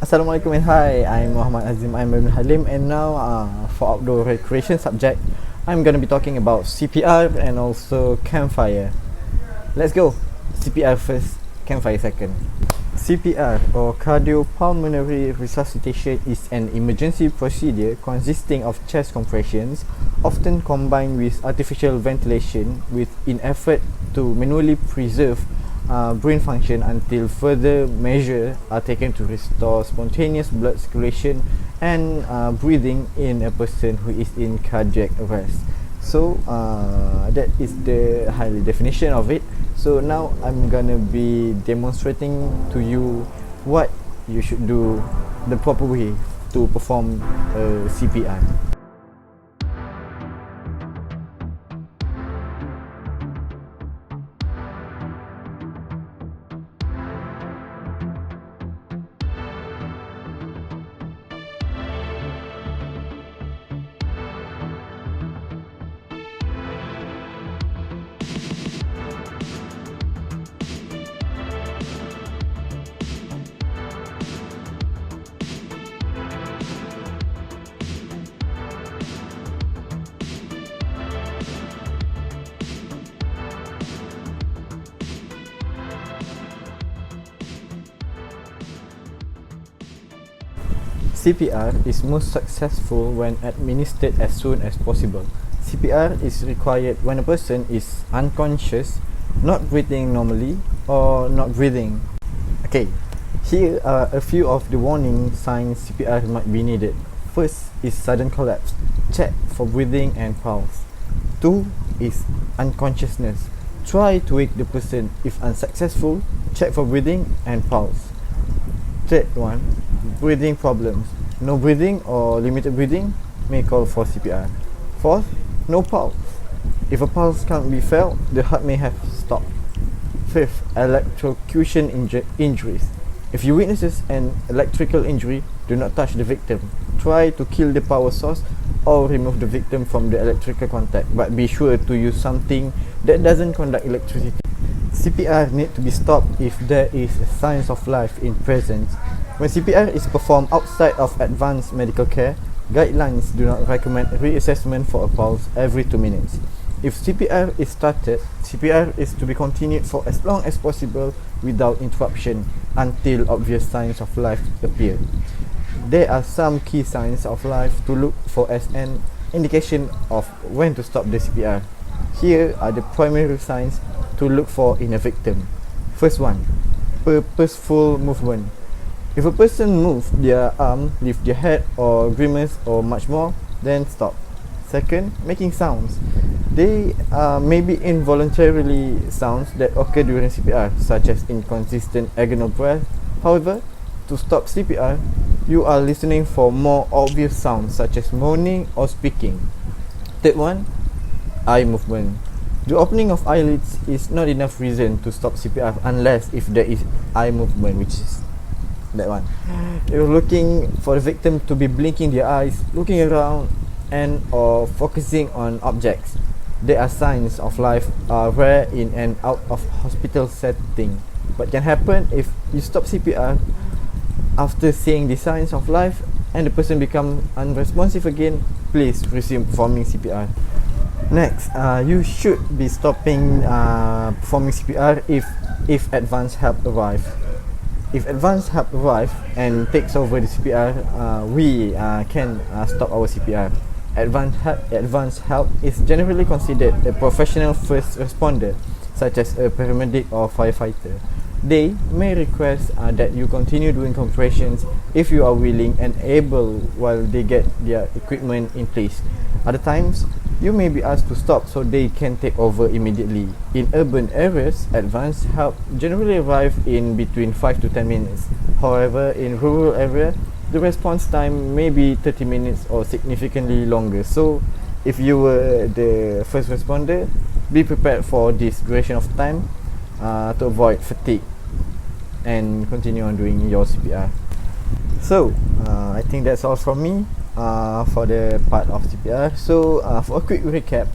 Assalamualaikum and hi, I'm Muhamad Hazim, I'm Halim, and now for outdoor recreation subject, I'm gonna be talking about CPR and also campfire. Let's go. CPR first, campfire second. CPR or cardiopulmonary resuscitation is an emergency procedure consisting of chest compressions, often combined with artificial ventilation, with in effort to manually preserve brain function until further measures are taken to restore spontaneous blood circulation and breathing in a person who is in cardiac arrest. So that is the high definition of it. So now I'm gonna be demonstrating to you what you should do the proper way to perform CPR. CPR is most successful when administered as soon as possible. CPR is required when a person is unconscious, not breathing normally, or not breathing. Okay, here are a few of the warning signs CPR might be needed. First is sudden collapse. Check for breathing and pulse. 2 is unconsciousness. Try to wake the person. If unsuccessful, check for breathing and pulse. Third one, breathing problems. No breathing or limited breathing may call for CPR. Fourth, no pulse. If a pulse can't be felt, the heart may have stopped. Fifth, electrocution injuries. If you witness an electrical injury, do not touch the victim. Try to kill the power source or remove the victim from the electrical contact, but be sure to use something that doesn't conduct electricity. CPR need to be stopped if there is signs of life in presence. When CPR is performed outside of advanced medical care, guidelines do not recommend reassessment for a pulse every 2 minutes. If CPR is started, CPR is to be continued for as long as possible without interruption until obvious signs of life appear. There are some key signs of life to look for as an indication of when to stop the CPR. Here are the primary signs to look for in a victim. First one, purposeful movement. If a person moves their arm, lift their head or grimace or much more, then stop. Second, making sounds. They may be involuntarily sounds that occur during CPR, such as inconsistent agonal breath. However, to stop CPR, you are listening for more obvious sounds such as moaning or speaking. Third one, eye movement. The opening of eyelids is not enough reason to stop CPR unless if there is eye movement, which is that one. You're looking for the victim to be blinking their eyes, looking around, and or focusing on objects. There are signs of life are rare in an out of hospital setting, but can happen if you stop CPR after seeing the signs of life and the person becomes unresponsive again. Please resume performing CPR. Next, you should be stopping performing CPR if advanced help arrive. If advanced help arrive and takes over the CPR, we can stop our CPR. Advanced help is generally considered a professional first responder, such as a paramedic or firefighter. They may request that you continue doing compressions if you are willing and able while they get their equipment in place. Other times, you may be asked to stop so they can take over immediately. In urban areas, advanced help generally arrive in between 5 to 10 minutes. However, in rural area, the response time may be 30 minutes or significantly longer. So, if you were the first responder, be prepared for this duration of time to avoid fatigue and continue on doing your CPR. So, I think that's all from me for the part of CPR. So, for a quick recap,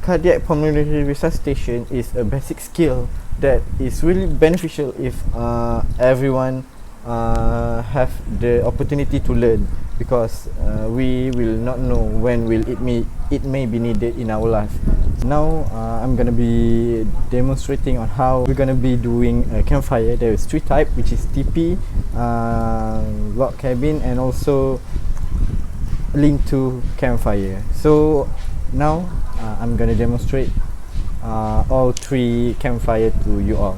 cardiac pulmonary resuscitation is a basic skill that is really beneficial if everyone have the opportunity to learn, because we will not know when will it may be needed in our life. Now I'm gonna be demonstrating on how we're gonna be doing a campfire. There is 3 types, which is TP, log cabin, and also link to campfire. So now I'm gonna demonstrate all 3 campfire to you all.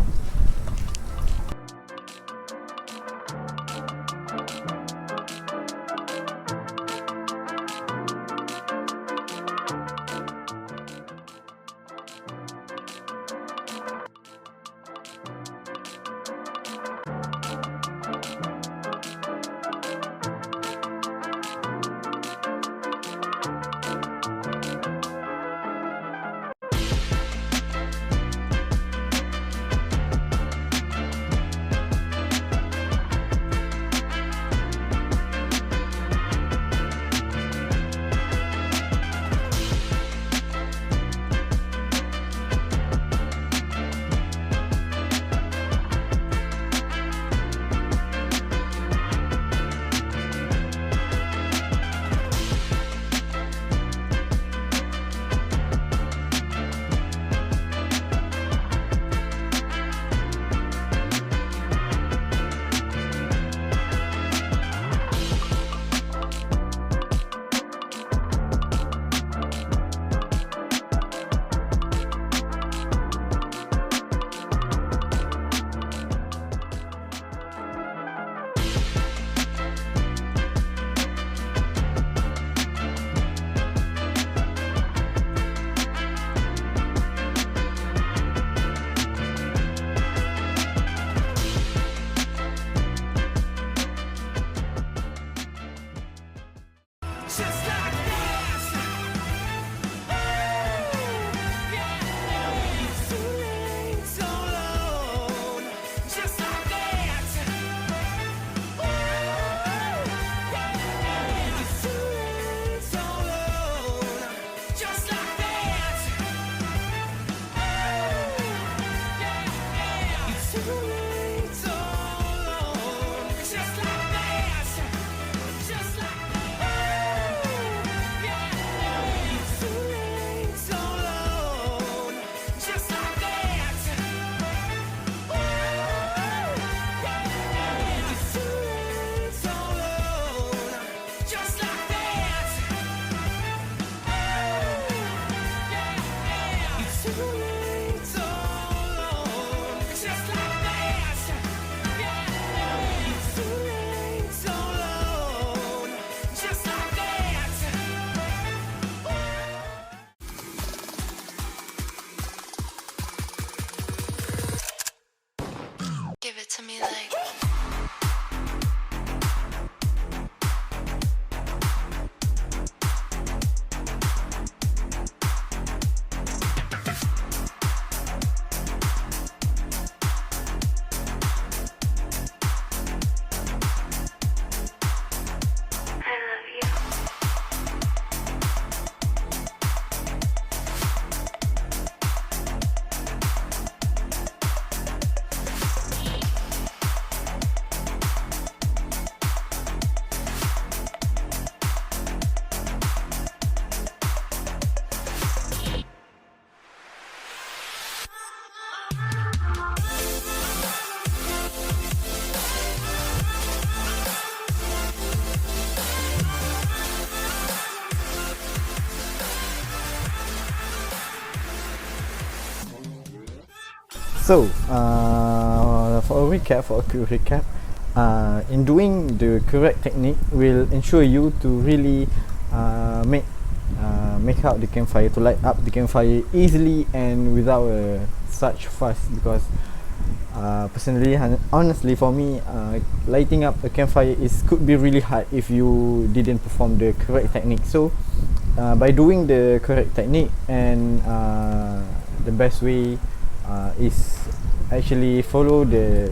Give it to me like. So, for a quick recap, in doing the correct technique will ensure you to really make out the campfire, to light up the campfire easily and without such fuss. Because personally, honestly, for me, lighting up a campfire could be really hard if you didn't perform the correct technique. So, by doing the correct technique, and the best way is actually follow the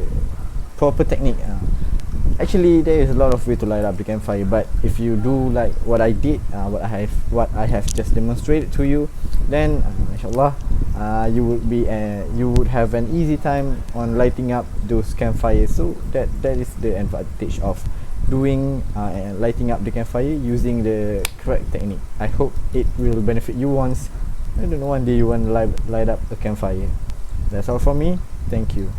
proper technique. Actually, there is a lot of way to light up the campfire, but if you do like what I did, what I have just demonstrated to you, then inshallah you would have an easy time on lighting up those campfires. So that is the advantage of doing lighting up the campfire using the correct technique. I hope it will benefit you once, I don't know, one day you want to light up a campfire. That's all from me. Thank you.